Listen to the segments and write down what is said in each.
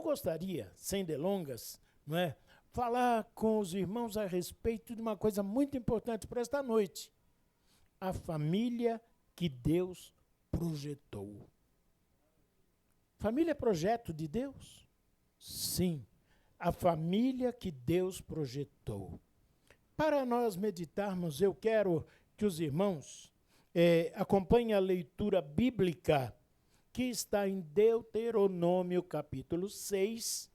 gostaria, sem delongas, não é, falar com os irmãos a respeito de uma coisa muito importante para esta noite. A família que Deus projetou. Família é projeto de Deus? Sim, a família que Deus projetou. Para nós meditarmos, eu quero que os irmãos acompanhem a leitura bíblica que está em Deuteronômio, capítulo 6,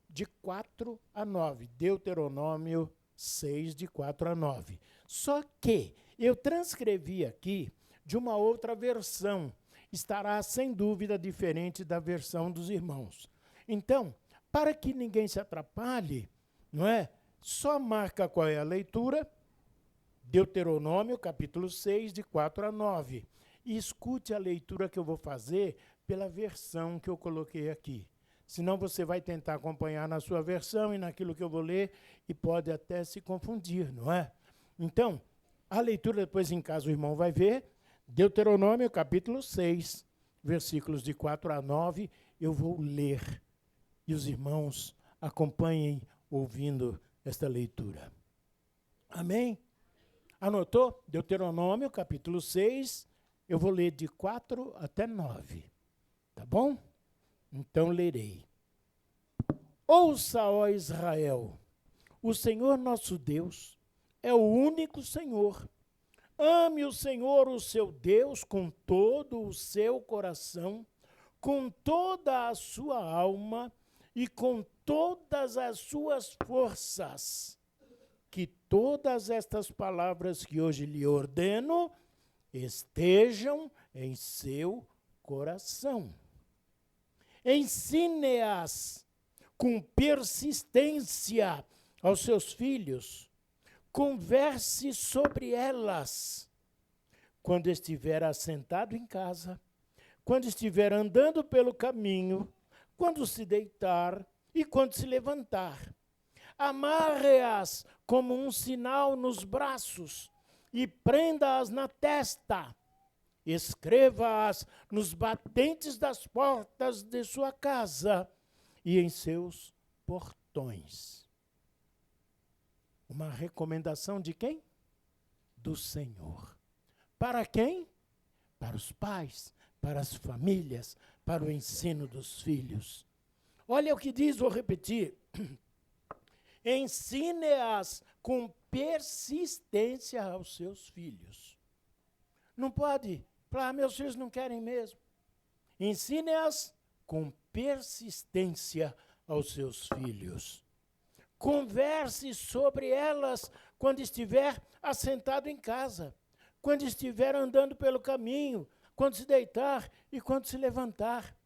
de 4 a 9. Deuteronômio 6, de 4 a 9. Só que eu transcrevi aqui de uma outra versão. Estará, sem dúvida, diferente da versão dos irmãos. Então, para que ninguém se atrapalhe, não é? Só marca qual é a leitura, Deuteronômio, capítulo 6, de 4 a 9. E escute a leitura que eu vou fazer pela versão que eu coloquei aqui. Senão você vai tentar acompanhar na sua versão e naquilo que eu vou ler e pode até se confundir, não é? Então, a leitura depois em casa o irmão vai ver, Deuteronômio, capítulo 6, versículos de 4 a 9, eu vou ler. E os irmãos acompanhem ouvindo esta leitura. Amém? Anotou? Deuteronômio, capítulo 6, eu vou ler de 4 até 9. Tá bom? Então lerei. Ouça, ó Israel, o Senhor nosso Deus é o único Senhor. Ame o Senhor, o seu Deus, com todo o seu coração, com toda a sua alma e com todas as suas forças. Que todas estas palavras que hoje lhe ordeno estejam em seu coração. Ensine-as com persistência aos seus filhos. Converse sobre elas quando estiver assentado em casa, quando estiver andando pelo caminho, quando se deitar e quando se levantar. Amarre-as como um sinal nos braços e prenda-as na testa. Escreva-as nos batentes das portas de sua casa e em seus portões. Uma recomendação de quem? Do Senhor. Para quem? Para os pais, para as famílias, para o ensino dos filhos. Olha o que diz, vou repetir. Ensine-as com persistência aos seus filhos. Não pode falar, meus filhos não querem mesmo. Ensine-as com persistência aos seus filhos. Converse sobre elas quando estiver assentado em casa, quando estiver andando pelo caminho, quando se deitar e quando se levantar.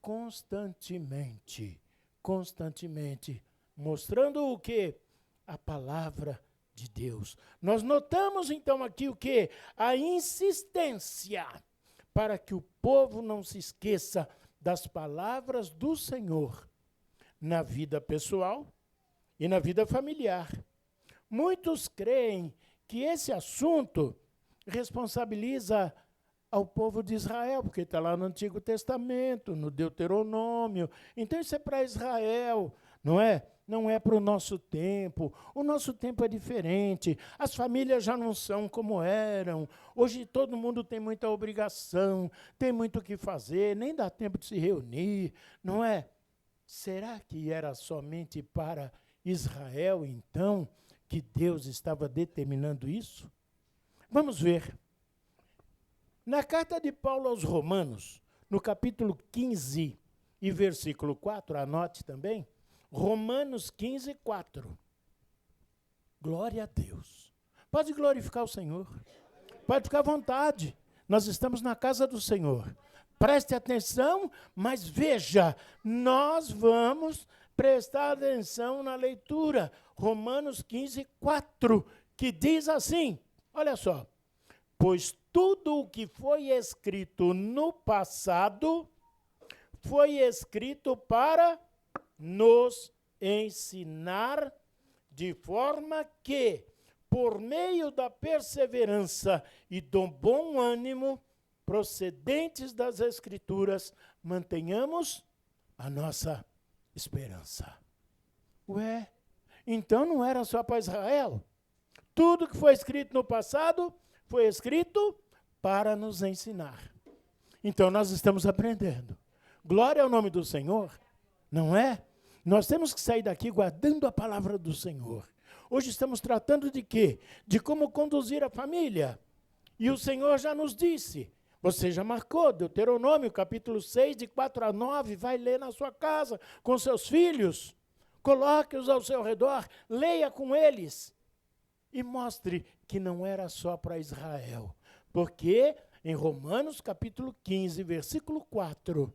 Constantemente, constantemente, mostrando o quê? A palavra de Deus. Nós notamos então aqui o quê? A insistência para que o povo não se esqueça das palavras do Senhor na vida pessoal e na vida familiar. Muitos creem que esse assunto responsabiliza ao povo de Israel, porque está lá no Antigo Testamento, no Deuteronômio. Então isso é para Israel, não é? Não é para o nosso tempo. O nosso tempo é diferente. As famílias já não são como eram. Hoje todo mundo tem muita obrigação, tem muito o que fazer, nem dá tempo de se reunir, não é? Será que era somente para Israel, então, que Deus estava determinando isso? Vamos ver. Na carta de Paulo aos Romanos, no capítulo 15 e versículo 4, anote também, Romanos 15, 4. Glória a Deus. Pode glorificar o Senhor. Pode ficar à vontade. Nós estamos na casa do Senhor. Preste atenção, mas veja, nós vamos prestar atenção na leitura. Romanos 15, 4, que diz assim, olha só. Pois tudo o que foi escrito no passado foi escrito para nos ensinar, de forma que, por meio da perseverança e do bom ânimo procedentes das Escrituras, mantenhamos a nossa esperança. Ué, então não era só para Israel? Tudo que foi escrito no passado foi escrito para nos ensinar. Então nós estamos aprendendo. Glória ao nome do Senhor, não é? Nós temos que sair daqui guardando a palavra do Senhor. Hoje estamos tratando de quê? De como conduzir a família. E o Senhor já nos disse, você já marcou, Deuteronômio, capítulo 6, de 4 a 9, vai ler na sua casa, com seus filhos, coloque-os ao seu redor, leia com eles, e mostre que não era só para Israel. Porque em Romanos, capítulo 15, versículo 4,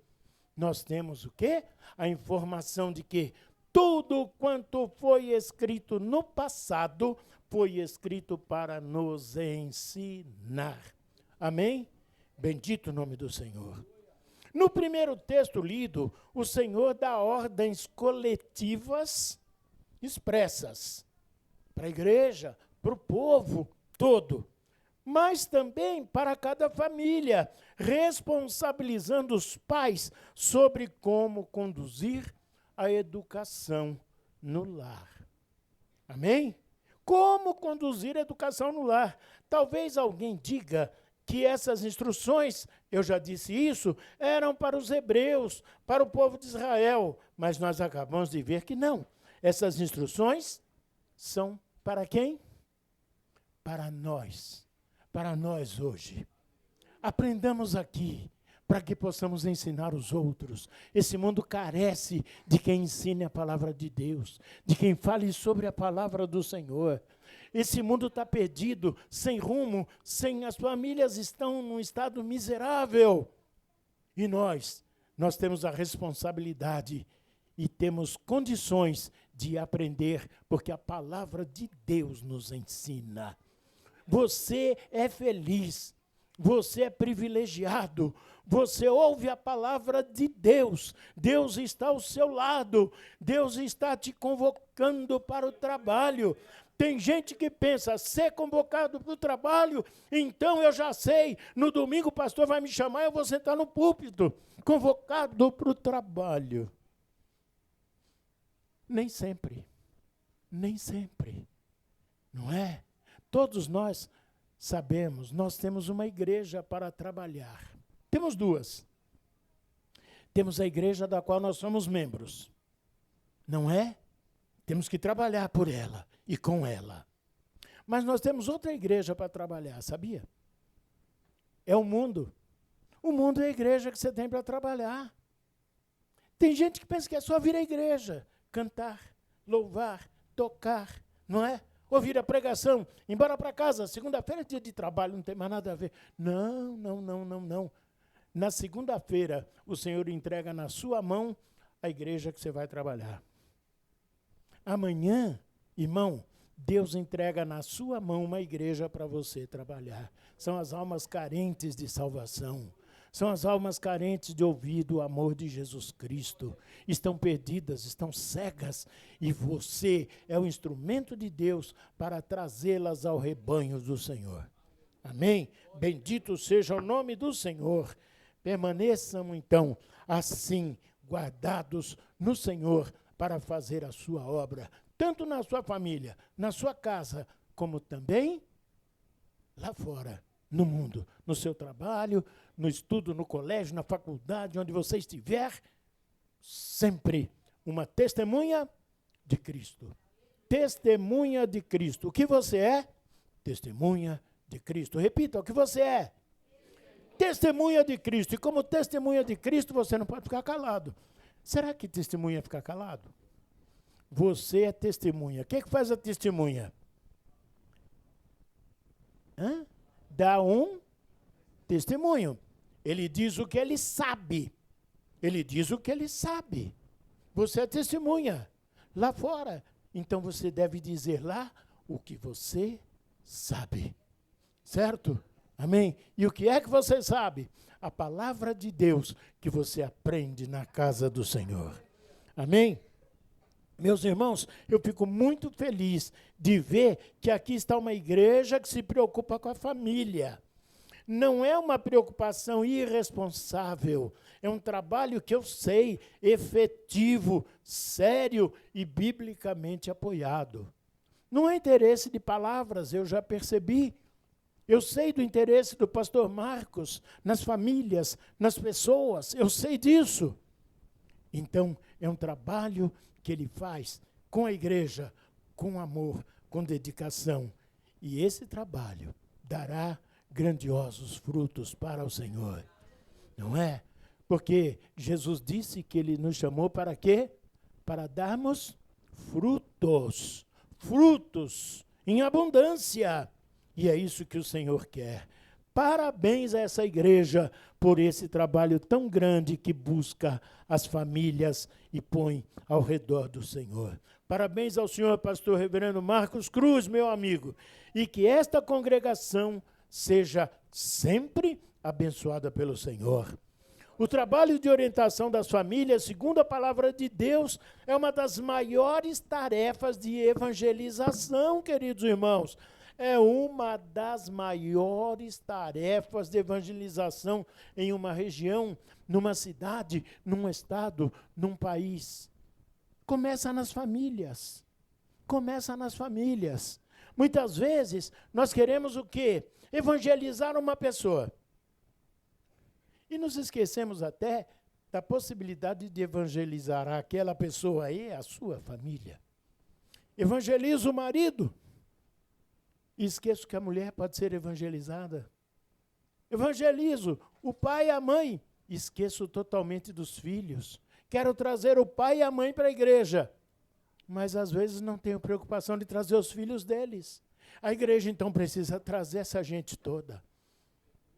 nós temos o quê? A informação de que tudo quanto foi escrito no passado foi escrito para nos ensinar. Amém? Bendito o nome do Senhor. No primeiro texto lido, o Senhor dá ordens coletivas expressas para a igreja, para o povo todo, mas também para cada família, responsabilizando os pais sobre como conduzir a educação no lar. Amém? Como conduzir a educação no lar? Talvez alguém diga que essas instruções, eu já disse isso, eram para os hebreus, para o povo de Israel, mas nós acabamos de ver que não. Essas instruções são para quem? Para nós hoje. Aprendamos aqui, para que possamos ensinar os outros. Esse mundo carece de quem ensine a palavra de Deus, de quem fale sobre a palavra do Senhor. Esse mundo está perdido, sem rumo, as famílias estão num estado miserável. E nós temos a responsabilidade e temos condições de aprender, porque a palavra de Deus nos ensina. Você é feliz, você é privilegiado, você ouve a palavra de Deus, Deus está ao seu lado, Deus está te convocando para o trabalho. Tem gente que pensa, ser convocado para o trabalho, então eu já sei, no domingo o pastor vai me chamar, eu vou sentar no púlpito, convocado para o trabalho. Nem sempre, não é? Todos nós sabemos, nós temos uma igreja para trabalhar. Temos duas. Temos a igreja da qual nós somos membros, não é? Temos que trabalhar por ela e com ela. Mas nós temos outra igreja para trabalhar, sabia? É o mundo. O mundo é a igreja que você tem para trabalhar. Tem gente que pensa que é só vir à igreja, cantar, louvar, tocar, não é? Ouvir a pregação, embora para casa, segunda-feira é dia de trabalho, não tem mais nada a ver. Não. Na segunda-feira, o Senhor entrega na sua mão a igreja que você vai trabalhar. Amanhã, irmão, Deus entrega na sua mão uma igreja para você trabalhar. São as almas carentes de salvação. São as almas carentes de ouvir do amor de Jesus Cristo. Estão perdidas, estão cegas. E você é o instrumento de Deus para trazê-las ao rebanho do Senhor. Amém? Bendito seja o nome do Senhor. Permaneçam, então, assim, guardados no Senhor, para fazer a sua obra, tanto na sua família, na sua casa, como também lá fora, no mundo, no seu trabalho, no estudo, no colégio, na faculdade, onde você estiver, sempre uma testemunha de Cristo. Testemunha de Cristo. O que você é? Testemunha de Cristo. Repita, o que você é? Testemunha de Cristo. E como testemunha de Cristo, você não pode ficar calado. Será que testemunha é ficar calado? Você é testemunha. O que faz a testemunha? Dá um testemunho. Ele diz o que ele sabe. Você é testemunha. Lá fora. Então você deve dizer lá o que você sabe. Certo? Amém? E o que é que você sabe? A palavra de Deus que você aprende na casa do Senhor. Amém? Meus irmãos, eu fico muito feliz de ver que aqui está uma igreja que se preocupa com a família. Não é uma preocupação irresponsável. É um trabalho que eu sei, efetivo, sério e biblicamente apoiado. Não é interesse de palavras, eu já percebi. Eu sei do interesse do pastor Marcos nas famílias, nas pessoas, eu sei disso. Então, é um trabalho que ele faz com a igreja, com amor, com dedicação. E esse trabalho dará grandiosos frutos para o Senhor. Não é? Porque Jesus disse que ele nos chamou para quê? Para darmos frutos. Frutos em abundância. E é isso que o Senhor quer. Parabéns a essa igreja por esse trabalho tão grande que busca as famílias e põe ao redor do Senhor. Parabéns ao senhor pastor reverendo Marcos Cruz, meu amigo, e que esta congregação seja sempre abençoada pelo Senhor. O trabalho de orientação das famílias, segundo a palavra de Deus, é uma das maiores tarefas de evangelização, queridos irmãos. É uma das maiores tarefas de evangelização em uma região, numa cidade, num estado, num país. Começa nas famílias. Começa nas famílias. Muitas vezes, nós queremos o quê? Evangelizar uma pessoa. E nos esquecemos até da possibilidade de evangelizar aquela pessoa aí, a sua família. Evangeliza o marido. E esqueço que a mulher pode ser evangelizada. Evangelizo o pai e a mãe. Esqueço totalmente dos filhos. Quero trazer o pai e a mãe para a igreja. Mas às vezes não tenho preocupação de trazer os filhos deles. A igreja então precisa trazer essa gente toda.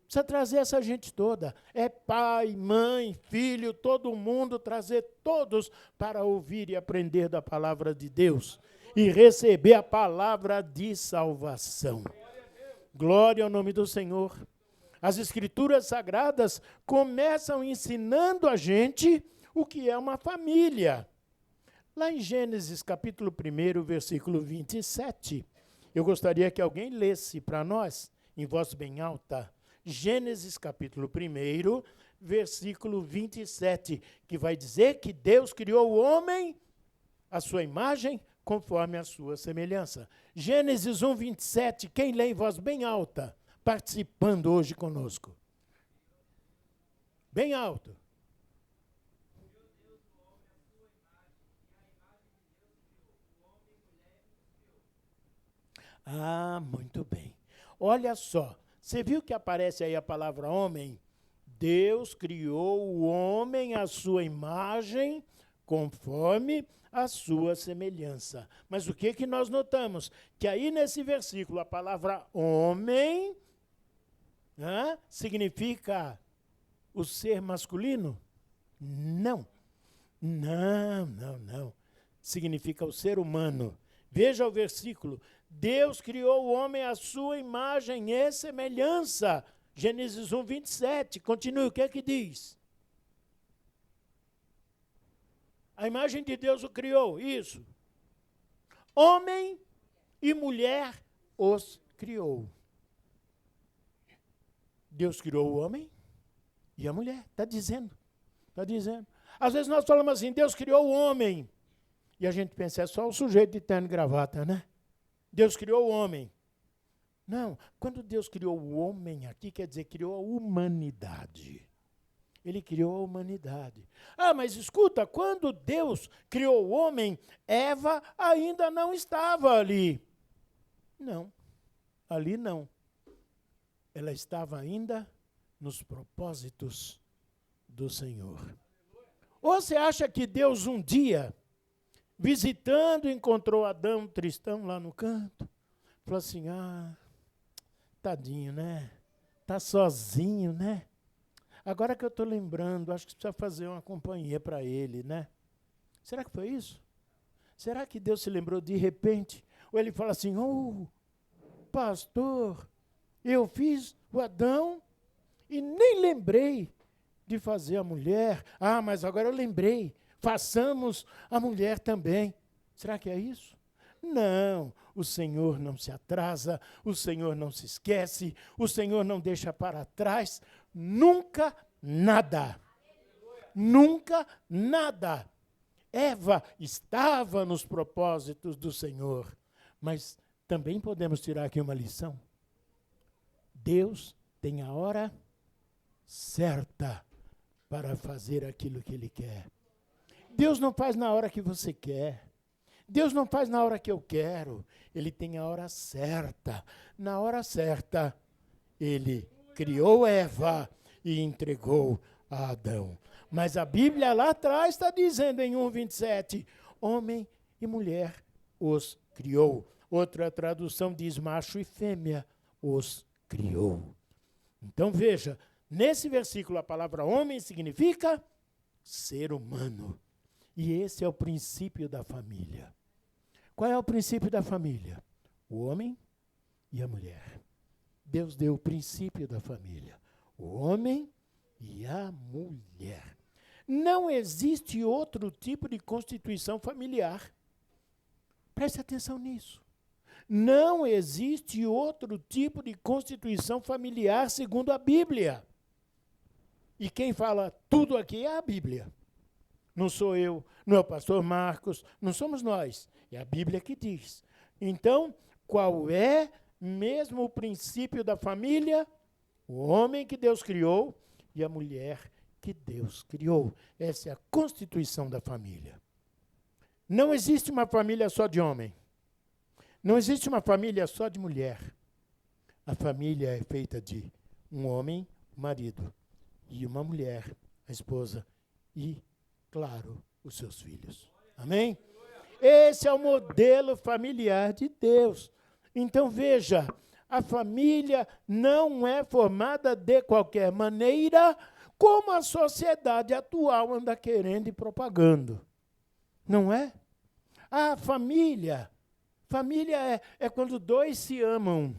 Precisa trazer essa gente toda. É pai, mãe, filho, todo mundo, trazer todos para ouvir e aprender da palavra de Deus. E receber a palavra de salvação. Glória ao nome do Senhor. As Escrituras Sagradas começam ensinando a gente o que é uma família. Lá em Gênesis, capítulo 1, versículo 27, eu gostaria que alguém lesse para nós, em voz bem alta, Gênesis, capítulo 1, versículo 27, que vai dizer que Deus criou o homem à sua imagem, conforme a sua semelhança. Gênesis 1, 27, quem lê em voz bem alta, participando hoje conosco? Bem alto. Ah, muito bem. Olha só, você viu que aparece aí a palavra homem? Deus criou o homem à sua imagem, conforme a sua semelhança. Mas o que nós notamos? Que aí nesse versículo a palavra homem significa o ser masculino? Não. Não. Significa o ser humano. Veja o versículo. Deus criou o homem à sua imagem e semelhança. Gênesis 1, 27. Continue, o que é que diz? A imagem de Deus o criou, isso. Homem e mulher os criou. Deus criou o homem e a mulher. Está dizendo. Às vezes nós falamos assim, Deus criou o homem. E a gente pensa, é só o sujeito de terno e gravata, né? Deus criou o homem. Não, quando Deus criou o homem aqui, quer dizer, criou a humanidade. Ele criou a humanidade. Ah, mas escuta, quando Deus criou o homem, Eva ainda não estava ali. Não, ali não. Ela estava ainda nos propósitos do Senhor. Ou você acha que Deus um dia, visitando, encontrou Adão tristão lá no canto, falou assim, tadinho, né? Tá sozinho, né? Agora que eu estou lembrando, acho que precisa fazer uma companhia para ele, né? Será que foi isso? Será que Deus se lembrou de repente? Ou ele fala assim, pastor, eu fiz o Adão e nem lembrei de fazer a mulher. Ah, mas agora eu lembrei, façamos a mulher também. Será que é isso? Não, o Senhor não se atrasa, o Senhor não se esquece, o Senhor não deixa para trás nunca nada. Nunca nada. Eva estava nos propósitos do Senhor, mas também podemos tirar aqui uma lição. Deus tem a hora certa para fazer aquilo que Ele quer. Deus não faz na hora que você quer. Deus não faz na hora que eu quero. Ele tem a hora certa. Na hora certa, Ele criou Eva e entregou a Adão. Mas a Bíblia lá atrás está dizendo em 1:27, homem e mulher os criou. Outra tradução diz macho e fêmea os criou. Então veja, nesse versículo a palavra homem significa ser humano. E esse é o princípio da família. Qual é o princípio da família? O homem e a mulher. Deus deu o princípio da família. O homem e a mulher. Não existe outro tipo de constituição familiar. Preste atenção nisso. Não existe outro tipo de constituição familiar segundo a Bíblia. E quem fala tudo aqui é a Bíblia. Não sou eu, não é o pastor Marcos, não somos nós. É a Bíblia que diz. Então, qual é mesmo o princípio da família? O homem que Deus criou e a mulher que Deus criou. Essa é a constituição da família. Não existe uma família só de homem. Não existe uma família só de mulher. A família é feita de um homem, marido, e uma mulher, a esposa, e, claro, os seus filhos. Amém? Esse é o modelo familiar de Deus. Então, veja, a família não é formada de qualquer maneira, como a sociedade atual anda querendo e propagando. Não é? A família é quando dois se amam.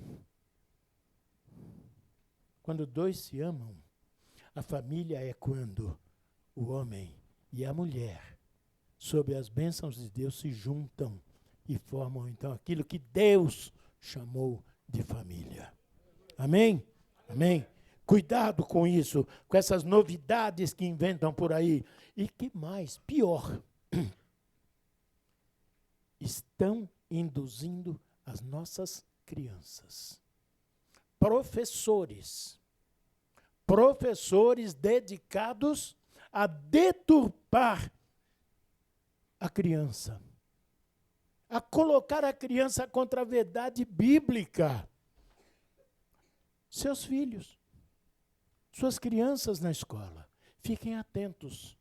Quando dois se amam. A família é quando o homem e a mulher, sob as bênçãos de Deus, se juntam e formam, então, aquilo que Deus chamou de família. Amém? Amém? Cuidado com isso, com essas novidades que inventam por aí. E que mais? Pior. Estão induzindo as nossas crianças. Professores dedicados a deturpar a criança, a colocar a criança contra a verdade bíblica. Seus filhos, suas crianças na escola, fiquem atentos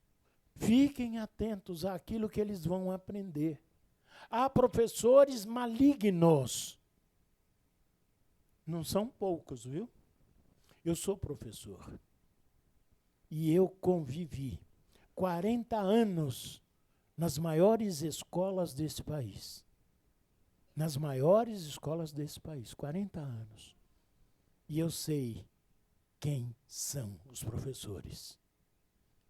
àquilo que eles vão aprender. Há professores malignos. Não são poucos, viu? Eu sou professor. E eu convivi 40 anos nas maiores escolas desse país. Nas maiores escolas desse país, 40 anos. E eu sei quem são os professores.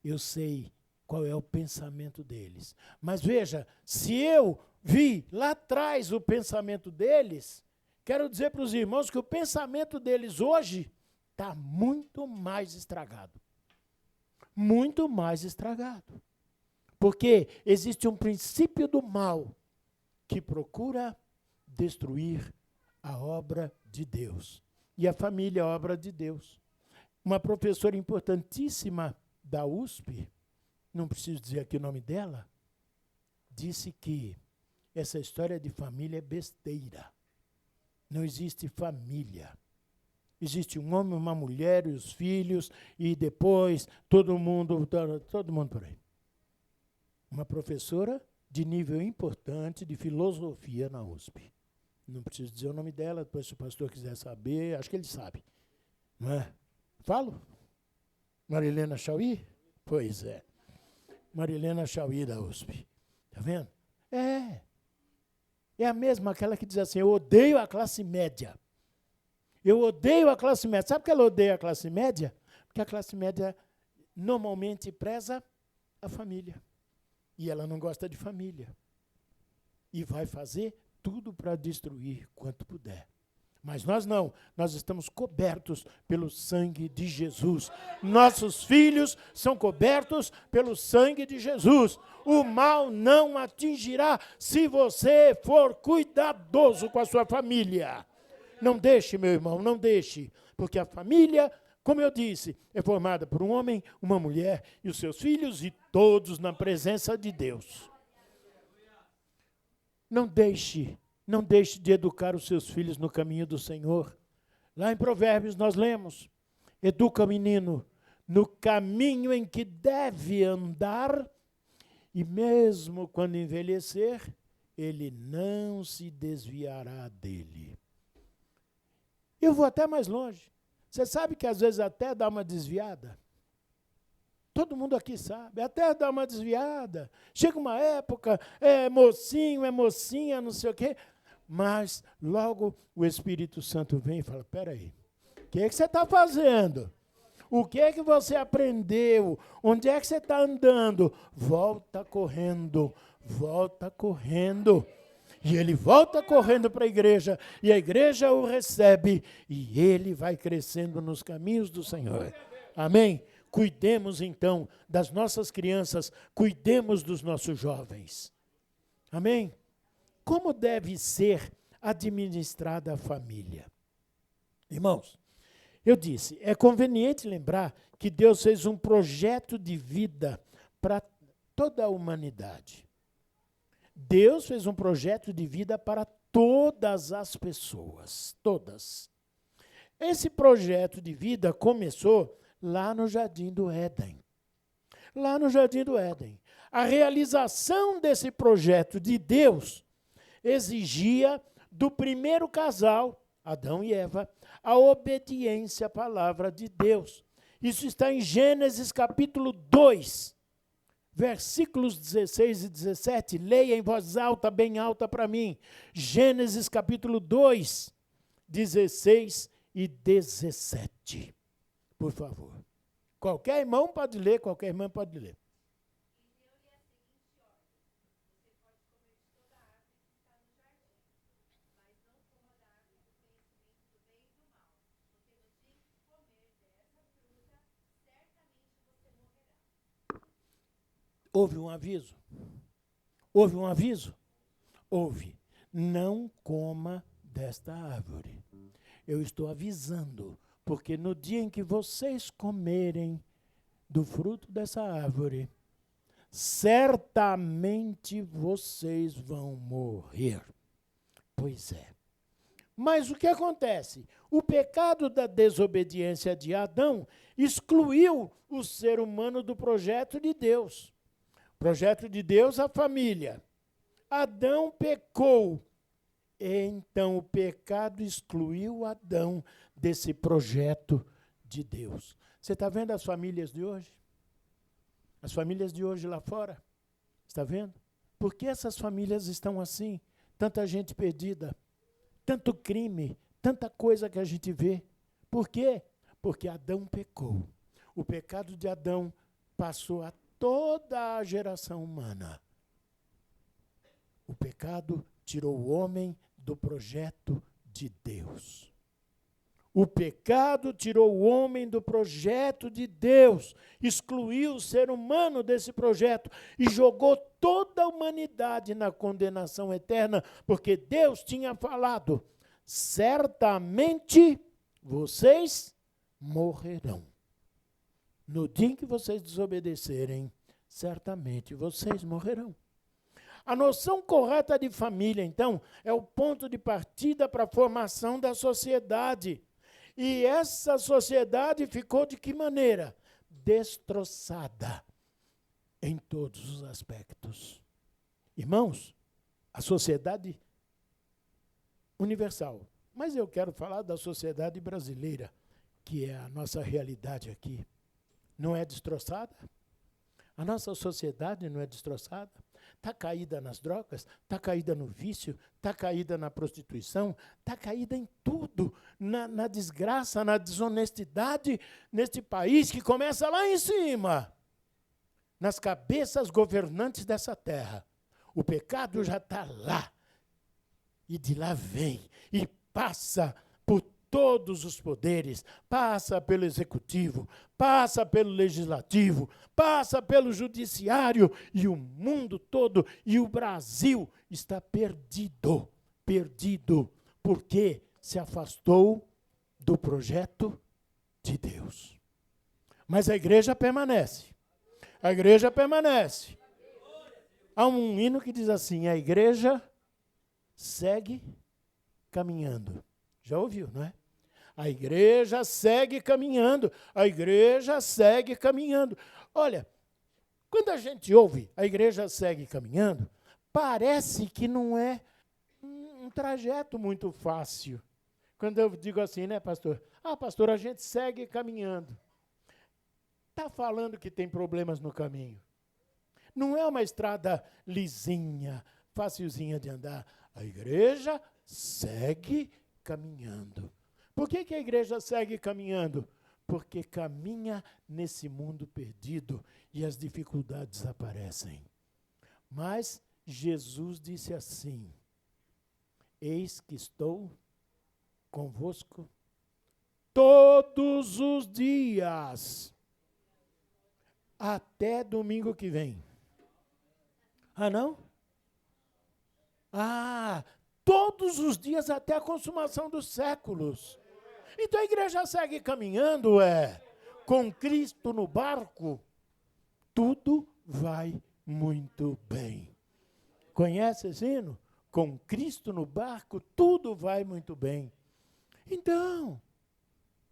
Eu sei qual é o pensamento deles. Mas veja, se eu vi lá atrás o pensamento deles, quero dizer para os irmãos que o pensamento deles hoje está muito mais estragado. Muito mais estragado. Porque existe um princípio do mal que procura destruir a obra de Deus. E a família é a obra de Deus. Uma professora importantíssima da USP, não preciso dizer aqui o nome dela, disse que essa história de família é besteira. Não existe família. Existe um homem, uma mulher e os filhos, e depois todo mundo por aí. Uma professora de nível importante de filosofia na USP. Não preciso dizer o nome dela, depois se o pastor quiser saber, acho que ele sabe. Não é? Falo? Marilena Chauí? Pois é. Marilena Chauí da USP. Está vendo? É a mesma, aquela que diz assim, eu odeio a classe média. Eu odeio a classe média. Sabe por que ela odeia a classe média? Porque a classe média normalmente preza a família. E ela não gosta de família. E vai fazer tudo para destruir quanto puder. Mas nós não, nós estamos cobertos pelo sangue de Jesus. Nossos filhos são cobertos pelo sangue de Jesus. O mal não atingirá se você for cuidadoso com a sua família. Não deixe, meu irmão, não deixe, porque a família, como eu disse, é formada por um homem, uma mulher e os seus filhos e todos na presença de Deus. Não deixe de educar os seus filhos no caminho do Senhor. Lá em Provérbios nós lemos: educa o menino no caminho em que deve andar, e mesmo quando envelhecer, ele não se desviará dele. Eu vou até mais longe. Você sabe que às vezes até dá uma desviada? Todo mundo aqui sabe, até dá uma desviada. Chega uma época, é mocinho, é mocinha, não sei o quê. Mas logo o Espírito Santo vem e fala: peraí, o que é que você está fazendo? O que é que você aprendeu? Onde é que você está andando? Volta correndo, volta correndo. E ele volta correndo para a igreja, e a igreja o recebe, e ele vai crescendo nos caminhos do Senhor. Amém? Cuidemos então das nossas crianças, cuidemos dos nossos jovens. Amém? Como deve ser administrada a família? Irmãos, eu disse, é conveniente lembrar que Deus fez um projeto de vida para toda a humanidade. Deus fez um projeto de vida para todas as pessoas, todas. Esse projeto de vida começou lá no Jardim do Éden. Lá no Jardim do Éden. A realização desse projeto de Deus exigia do primeiro casal, Adão e Eva, a obediência à palavra de Deus. Isso está em Gênesis capítulo 2, versículos 16 e 17. Leia em voz alta, bem alta para mim. Gênesis capítulo 2, 16 e 17. Por favor. Qualquer irmão pode ler, qualquer irmã pode ler. Houve um aviso? Houve um aviso? Houve. Não coma desta árvore. Eu estou avisando, porque no dia em que vocês comerem do fruto dessa árvore, certamente vocês vão morrer. Pois é. Mas o que acontece? O pecado da desobediência de Adão excluiu o ser humano do projeto de Deus. Projeto de Deus, a família. Adão pecou. Então o pecado excluiu Adão desse projeto de Deus. Você está vendo as famílias de hoje? As famílias de hoje lá fora? Está vendo? Por que essas famílias estão assim? Tanta gente perdida, tanto crime, tanta coisa que a gente vê. Por quê? Porque Adão pecou. O pecado de Adão passou a toda a geração humana. O pecado tirou o homem do projeto de Deus. O pecado tirou o homem do projeto de Deus, excluiu o ser humano desse projeto e jogou toda a humanidade na condenação eterna, porque Deus tinha falado: certamente vocês morrerão. No dia em que vocês desobedecerem, certamente vocês morrerão. A noção correta de família, então, é o ponto de partida para a formação da sociedade. E essa sociedade ficou de que maneira? Destroçada em todos os aspectos. Irmãos, a sociedade universal, mas eu quero falar da sociedade brasileira, que é a nossa realidade aqui. Não é destroçada? A nossa sociedade não é destroçada? Está caída nas drogas, está caída no vício, está caída na prostituição, está caída em tudo, na desgraça, na desonestidade, neste país que começa lá em cima, nas cabeças governantes dessa terra. O pecado já está lá. E de lá vem e passa por todos os poderes, passa pelo executivo, passa pelo legislativo, passa pelo judiciário, e o mundo todo, e o Brasil está perdido, perdido, porque se afastou do projeto de Deus. Mas a igreja permanece. A igreja permanece. Há um hino que diz assim: a igreja segue caminhando. Já ouviu, não é? A igreja segue caminhando. A igreja segue caminhando. Olha, quando a gente ouve a igreja segue caminhando, parece que não é um trajeto muito fácil. Quando eu digo assim, né, pastor? Ah, pastor, a gente segue caminhando. Está falando que tem problemas no caminho. Não é uma estrada lisinha, facilzinha de andar. A igreja segue caminhando. Por que a igreja segue caminhando? Porque caminha nesse mundo perdido e as dificuldades aparecem. Mas Jesus disse assim: eis que estou convosco todos os dias, até domingo que vem. Ah, não? Ah, todos os dias até a consumação dos séculos. Então a igreja segue caminhando, com Cristo no barco, tudo vai muito bem. Conhece esse hino? Com Cristo no barco, tudo vai muito bem. Então,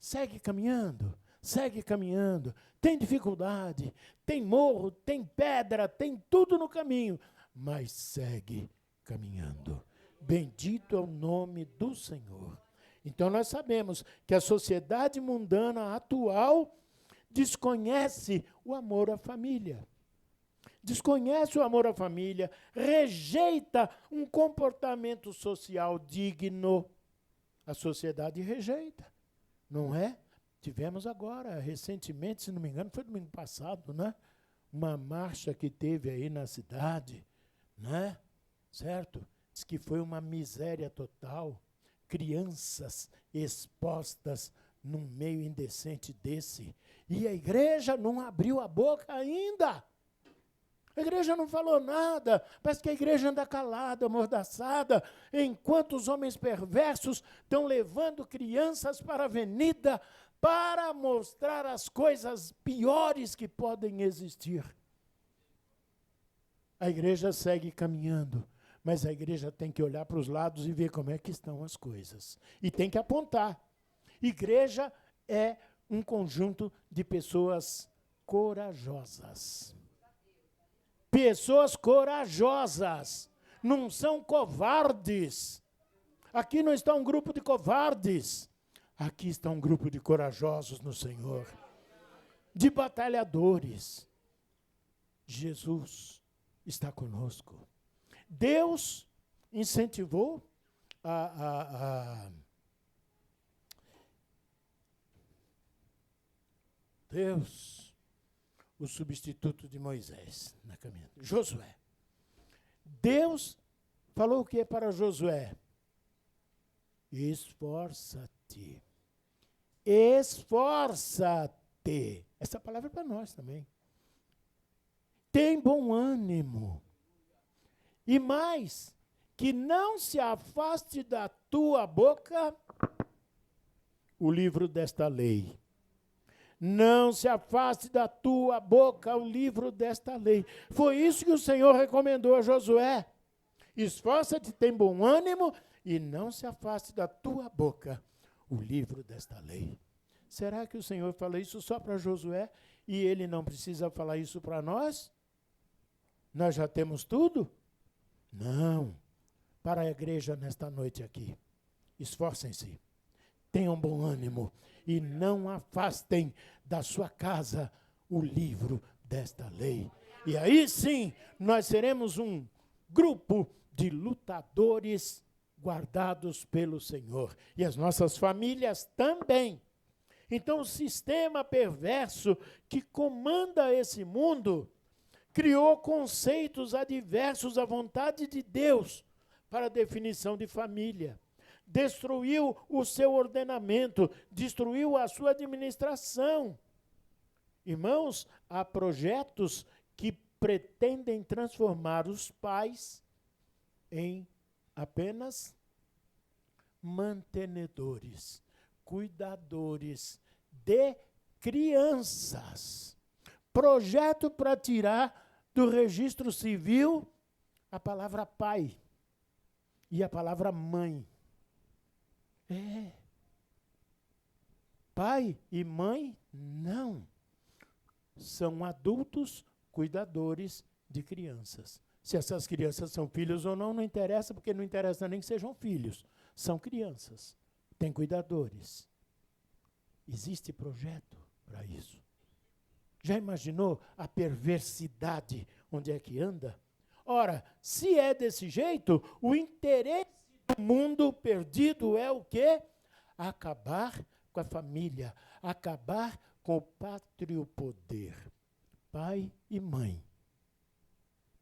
segue caminhando, segue caminhando. Tem dificuldade, tem morro, tem pedra, tem tudo no caminho, mas segue caminhando. Bendito é o nome do Senhor. Então nós sabemos que a sociedade mundana atual desconhece o amor à família. Desconhece o amor à família, rejeita um comportamento social digno. A sociedade rejeita, não é? Tivemos agora, recentemente, se não me engano, foi domingo passado, né? Uma marcha que teve aí na cidade, né? Certo? Diz que foi uma miséria total. Crianças expostas num meio indecente desse. E a igreja não abriu a boca ainda. A igreja não falou nada. Parece que a igreja anda calada, amordaçada, enquanto os homens perversos estão levando crianças para a avenida para mostrar as coisas piores que podem existir. A igreja segue caminhando, mas a igreja tem que olhar para os lados e ver como é que estão as coisas. E tem que apontar. Igreja é um conjunto de pessoas corajosas. Pessoas corajosas. Não são covardes. Aqui não está um grupo de covardes. Aqui está um grupo de corajosos no Senhor. De batalhadores. Jesus está conosco. Deus incentivou Deus, o substituto de Moisés na caminhada, Josué. Deus falou o que para Josué? Esforça-te. Esforça-te. Essa palavra é para nós também. Tem bom ânimo. E mais, que não se afaste da tua boca o livro desta lei. Não se afaste da tua boca o livro desta lei. Foi isso que o Senhor recomendou a Josué. Esforça-te, tem bom ânimo e não se afaste da tua boca o livro desta lei. Será que o Senhor fala isso só para Josué e ele não precisa falar isso para nós? Nós já temos tudo? Não. Para a igreja nesta noite aqui, esforcem-se, tenham bom ânimo e não afastem da sua casa o livro desta lei. E aí sim, nós seremos um grupo de lutadores guardados pelo Senhor. E as nossas famílias também. Então, o sistema perverso que comanda esse mundo criou conceitos adversos à vontade de Deus para a definição de família. Destruiu o seu ordenamento, destruiu a sua administração. Irmãos, há projetos que pretendem transformar os pais em apenas mantenedores, cuidadores de crianças. Projeto para tirar do registro civil a palavra pai e a palavra mãe. Pai e mãe, não. São adultos cuidadores de crianças. Se essas crianças são filhos ou não, não interessa, porque não interessa nem que sejam filhos. São crianças. Tem cuidadores. Existe projeto para isso. Já imaginou a perversidade onde é que anda? Ora, se é desse jeito, o interesse do mundo perdido é o quê? Acabar com a família, acabar com o pátrio poder. Pai e mãe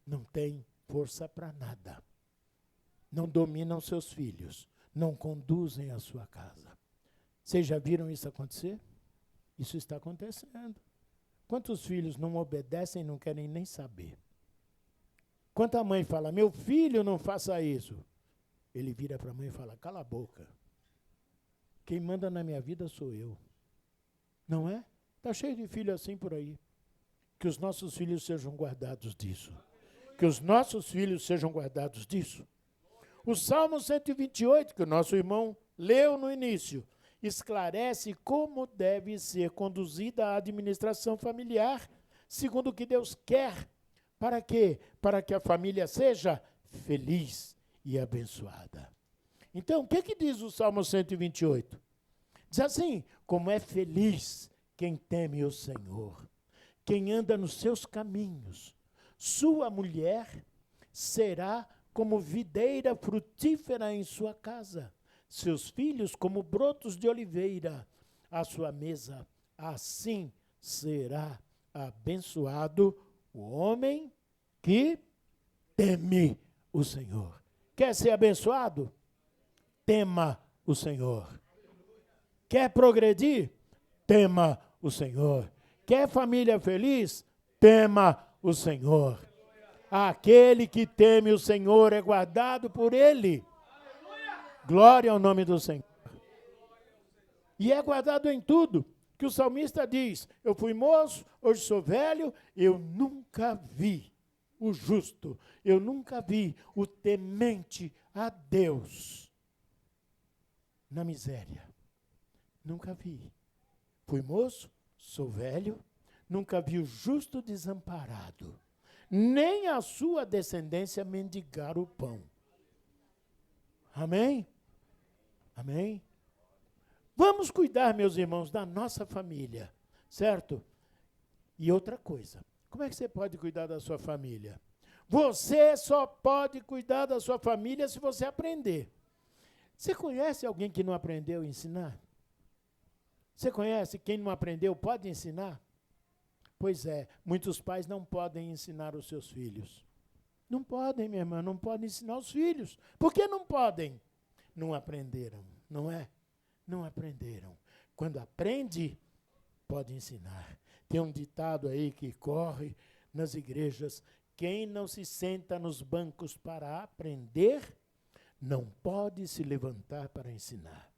não têm força para nada. Não dominam seus filhos, não conduzem a sua casa. Vocês já viram isso acontecer? Isso está acontecendo. Quantos filhos não obedecem e não querem nem saber? Quanta mãe fala, meu filho, não faça isso. Ele vira para a mãe e fala, cala a boca. Quem manda na minha vida sou eu. Não é? Está cheio de filho assim por aí. Que os nossos filhos sejam guardados disso. Que os nossos filhos sejam guardados disso. O Salmo 128, que o nosso irmão leu no início, esclarece como deve ser conduzida a administração familiar, segundo o que Deus quer. Para quê? Para que a família seja feliz e abençoada. Então, o que diz o Salmo 128? Diz assim, como é feliz quem teme o Senhor, quem anda nos seus caminhos. Sua mulher será como videira frutífera em sua casa, seus filhos como brotos de oliveira, a sua mesa. Assim será abençoado o homem que teme o Senhor. Quer ser abençoado? Tema o Senhor. Quer progredir? Tema o Senhor. Quer família feliz? Tema o Senhor. Aquele que teme o Senhor é guardado por Ele. Glória ao nome do Senhor. E é guardado em tudo, que o salmista diz, eu fui moço, hoje sou velho, eu nunca vi o justo, eu nunca vi o temente a Deus na miséria. Nunca vi. Fui moço, sou velho, nunca vi o justo desamparado, nem a sua descendência mendigar o pão. Amém? Amém? Vamos cuidar, meus irmãos, da nossa família, certo? E outra coisa, como é que você pode cuidar da sua família? Você só pode cuidar da sua família se você aprender. Você conhece alguém que não aprendeu a ensinar? Você conhece quem não aprendeu pode ensinar? Pois é, muitos pais não podem ensinar os seus filhos. Não podem, minha irmã, não podem ensinar os filhos. Por que não podem? Não aprenderam, não é? Não aprenderam. Quando aprende, pode ensinar. Tem um ditado aí que corre nas igrejas, quem não se senta nos bancos para aprender, não pode se levantar para ensinar.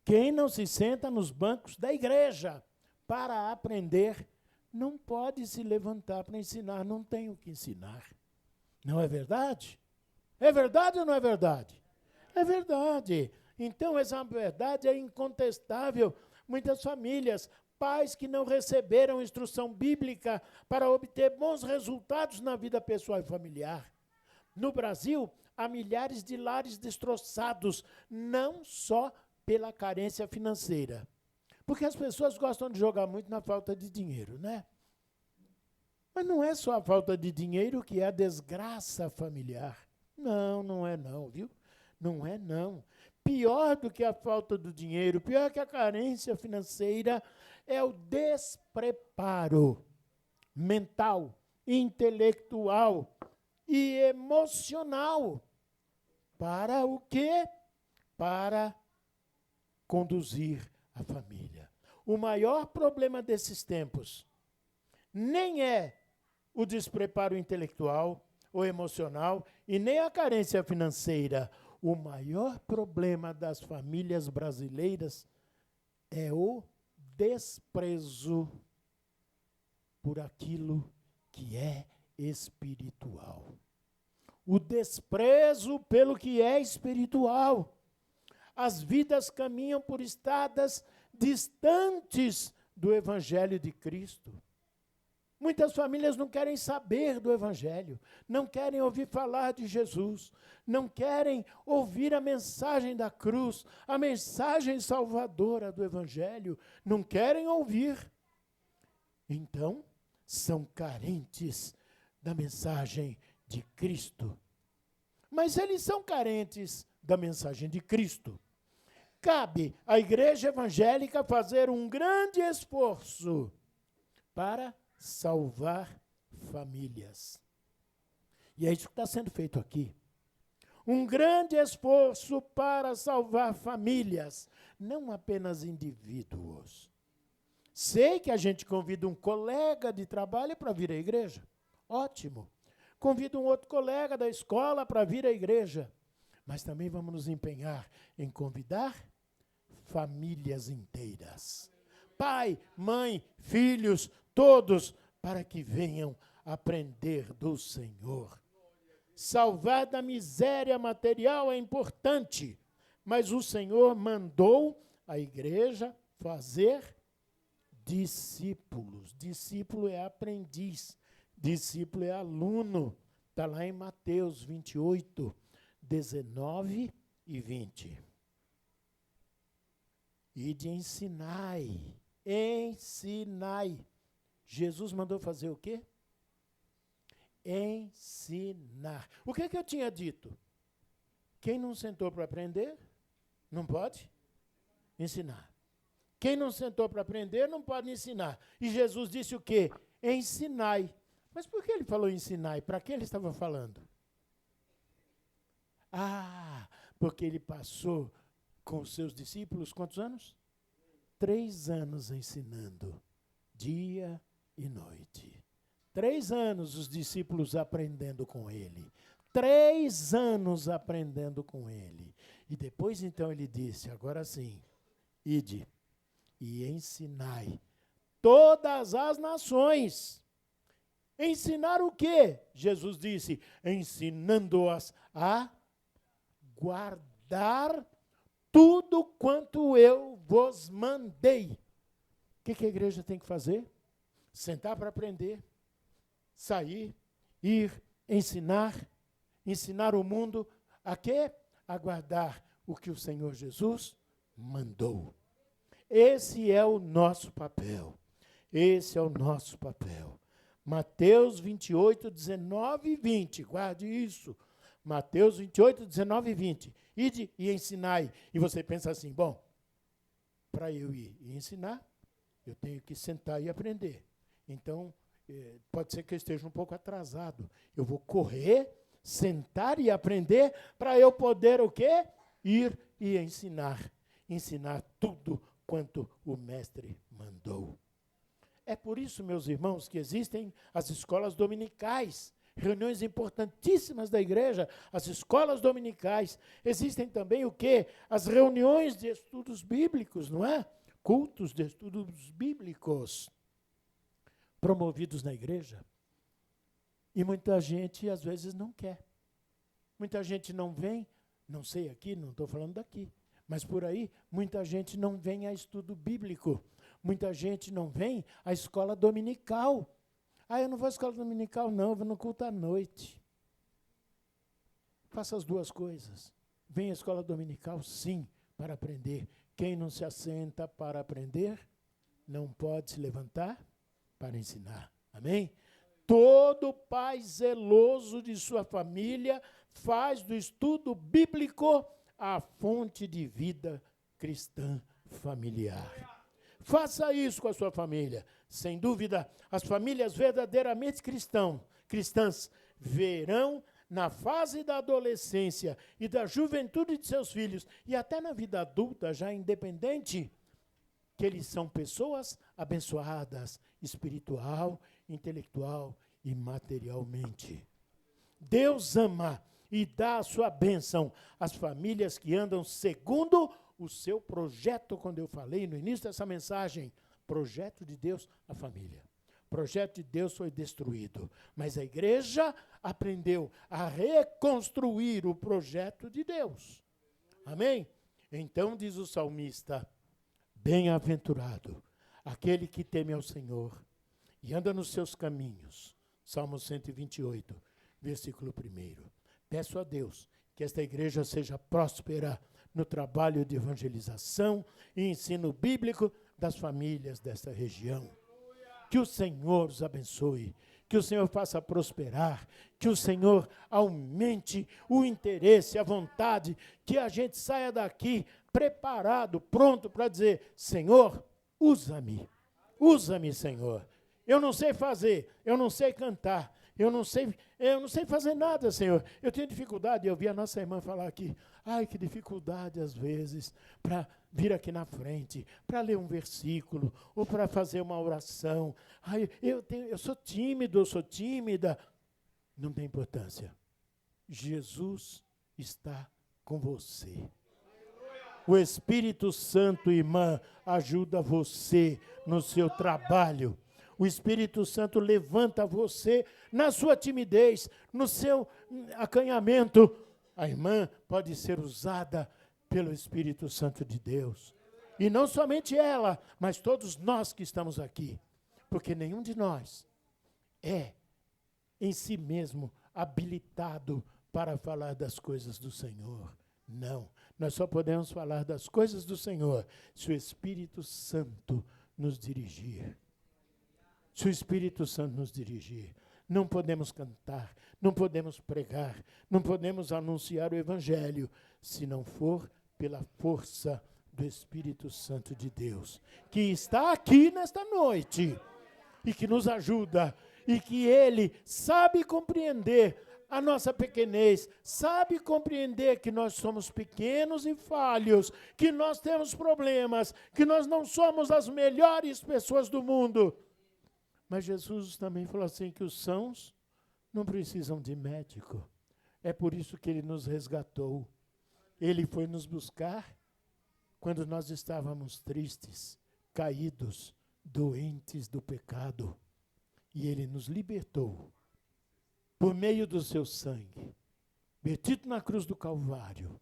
Quem não se senta nos bancos da igreja para aprender, não pode se levantar para ensinar, não tem o que ensinar. Não é verdade? É verdade ou não é verdade? É verdade. Então, essa verdade é incontestável. Muitas famílias, pais que não receberam instrução bíblica para obter bons resultados na vida pessoal e familiar. No Brasil, há milhares de lares destroçados, não só pela carência financeira. Porque as pessoas gostam de jogar muito na falta de dinheiro, né? Mas não é só a falta de dinheiro que é a desgraça familiar. Não, não é não, viu? Não é não. Pior do que a falta do dinheiro, pior que a carência financeira, é o despreparo mental, intelectual e emocional. Para o quê? Para conduzir a família. O maior problema desses tempos nem é o despreparo intelectual ou emocional e nem a carência financeira. O maior problema das famílias brasileiras é o desprezo por aquilo que é espiritual. O desprezo pelo que é espiritual. As vidas caminham por estradas distantes do Evangelho de Cristo. Muitas famílias não querem saber do Evangelho, não querem ouvir falar de Jesus, não querem ouvir a mensagem da cruz, a mensagem salvadora do Evangelho, não querem ouvir. Então, são carentes da mensagem de Cristo. Mas eles são carentes da mensagem de Cristo. Cabe à igreja evangélica fazer um grande esforço para salvar famílias. E é isso que está sendo feito aqui. Um grande esforço para salvar famílias, não apenas indivíduos. Sei que a gente convida um colega de trabalho para vir à igreja. Ótimo. Convida um outro colega da escola para vir à igreja. Mas também vamos nos empenhar em convidar famílias inteiras. Pai, mãe, filhos, todos, para que venham aprender do Senhor. Salvar da miséria material é importante, mas o Senhor mandou a igreja fazer discípulos. Discípulo é aprendiz, discípulo é aluno. Está lá em Mateus 28, 19 e 20. Ide ensinai. Jesus mandou fazer o quê? Ensinar. O que eu tinha dito? Quem não sentou para aprender, não pode ensinar. Quem não sentou para aprender, não pode ensinar. E Jesus disse o quê? Ensinai. Mas por que ele falou ensinai? Para que ele estava falando? Porque ele passou com os seus discípulos, quantos anos? 3 anos ensinando, dia e noite. 3 anos os discípulos aprendendo com ele. 3 anos aprendendo com ele. E depois, então, ele disse, agora sim, ide e ensinai todas as nações. Ensinar o quê? Jesus disse, ensinando-as a guardar tudo quanto eu vos mandei. O que a igreja tem que fazer? Sentar para aprender, sair, ir, ensinar o mundo a quê? A guardar o que o Senhor Jesus mandou. Esse é o nosso papel. Esse é o nosso papel. Mateus 28, 19 e 20. Guarde isso. Mateus 28, 19 e 20. Ide e ensinai. E você pensa assim, bom, para eu ir e ensinar, eu tenho que sentar e aprender. Então, pode ser que eu esteja um pouco atrasado. Eu vou correr, sentar e aprender para eu poder o quê? Ir e ensinar. Ensinar tudo quanto o mestre mandou. É por isso, meus irmãos, que existem as escolas dominicais, reuniões importantíssimas da igreja, as escolas dominicais. Existem também o quê? As reuniões de estudos bíblicos, não é? Cultos de estudos bíblicos promovidos na igreja. E muita gente, às vezes, não quer. Muita gente não vem, não sei aqui, não estou falando daqui, mas por aí, muita gente não vem a estudo bíblico. Muita gente não vem à escola dominical. Eu não vou à escola dominical, não, eu vou no culto à noite. Faça as duas coisas. Vem à escola dominical, sim, para aprender. Quem não se assenta para aprender, não pode se levantar para ensinar. Amém? Todo pai zeloso de sua família faz do estudo bíblico a fonte de vida cristã familiar. Faça isso com a sua família. Sem dúvida, as famílias verdadeiramente cristãs verão na fase da adolescência e da juventude de seus filhos, e até na vida adulta, já independente, que eles são pessoas abençoadas, espiritual, intelectual e materialmente. Deus ama e dá a sua bênção às famílias que andam segundo o seu projeto, quando eu falei no início dessa mensagem, projeto de Deus, a família. O projeto de Deus foi destruído, mas a igreja aprendeu a reconstruir o projeto de Deus. Amém? Então diz o salmista, bem-aventurado aquele que teme ao Senhor e anda nos seus caminhos. Salmo 128, versículo 1. Peço a Deus que esta igreja seja próspera no trabalho de evangelização e ensino bíblico das famílias desta região. Que o Senhor os abençoe, que o Senhor faça prosperar, que o Senhor aumente o interesse, a vontade, que a gente saia daqui preparado, pronto para dizer, Senhor, usa-me, Senhor. Eu não sei fazer, eu não sei cantar, eu não sei fazer nada, Senhor. Eu tenho dificuldade, eu vi a nossa irmã falar aqui, ai, que dificuldade às vezes para vir aqui na frente, para ler um versículo, ou para fazer uma oração. Ai, eu sou tímido, eu sou tímida. Não tem importância. Jesus está com você. O Espírito Santo, irmã, ajuda você no seu trabalho. O Espírito Santo levanta você na sua timidez, no seu acanhamento. A irmã pode ser usada pelo Espírito Santo de Deus. E não somente ela, mas todos nós que estamos aqui. Porque nenhum de nós é, em si mesmo, habilitado para falar das coisas do Senhor. Não. Nós só podemos falar das coisas do Senhor se o Espírito Santo nos dirigir. Se o Espírito Santo nos dirigir, não podemos cantar, não podemos pregar, não podemos anunciar o Evangelho, se não for pela força do Espírito Santo de Deus, que está aqui nesta noite e que nos ajuda, e que Ele sabe compreender a nossa pequenez, sabe compreender que nós somos pequenos e falhos, que nós temos problemas, que nós não somos as melhores pessoas do mundo. Mas Jesus também falou assim que os sãos não precisam de médico. É por isso que Ele nos resgatou. Ele foi nos buscar quando nós estávamos tristes, caídos, doentes do pecado. E Ele nos libertou por meio do seu sangue, vertido na cruz do Calvário.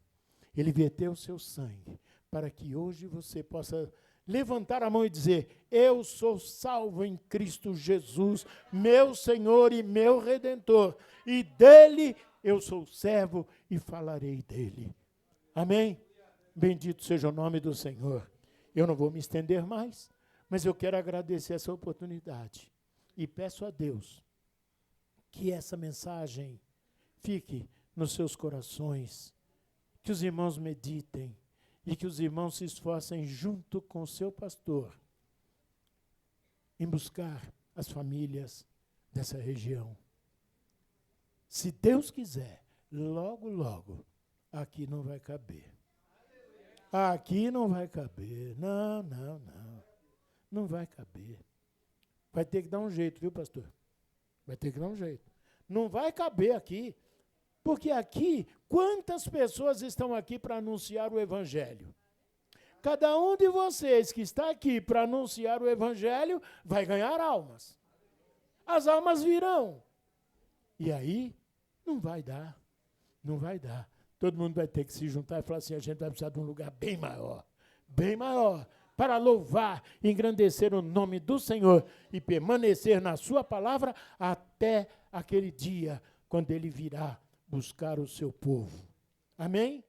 Ele verteu o seu sangue para que hoje você possa levantar a mão e dizer, eu sou salvo em Cristo Jesus, meu Senhor e meu Redentor, e dele eu sou servo e falarei dele. Amém? Bendito seja o nome do Senhor. Eu não vou me estender mais, mas eu quero agradecer essa oportunidade e peço a Deus que essa mensagem fique nos seus corações, que os irmãos meditem, e que os irmãos se esforcem junto com o seu pastor em buscar as famílias dessa região. Se Deus quiser, logo, logo, aqui não vai caber. Aqui não vai caber. Não. Não vai caber. Vai ter que dar um jeito, viu, pastor? Vai ter que dar um jeito. Não vai caber aqui. Porque aqui, quantas pessoas estão aqui para anunciar o Evangelho? Cada um de vocês que está aqui para anunciar o Evangelho vai ganhar almas. As almas virão. E aí, não vai dar. Não vai dar. Todo mundo vai ter que se juntar e falar assim, a gente vai precisar de um lugar bem maior, para louvar, engrandecer o nome do Senhor e permanecer na sua palavra até aquele dia, quando Ele virá buscar o seu povo. Amém?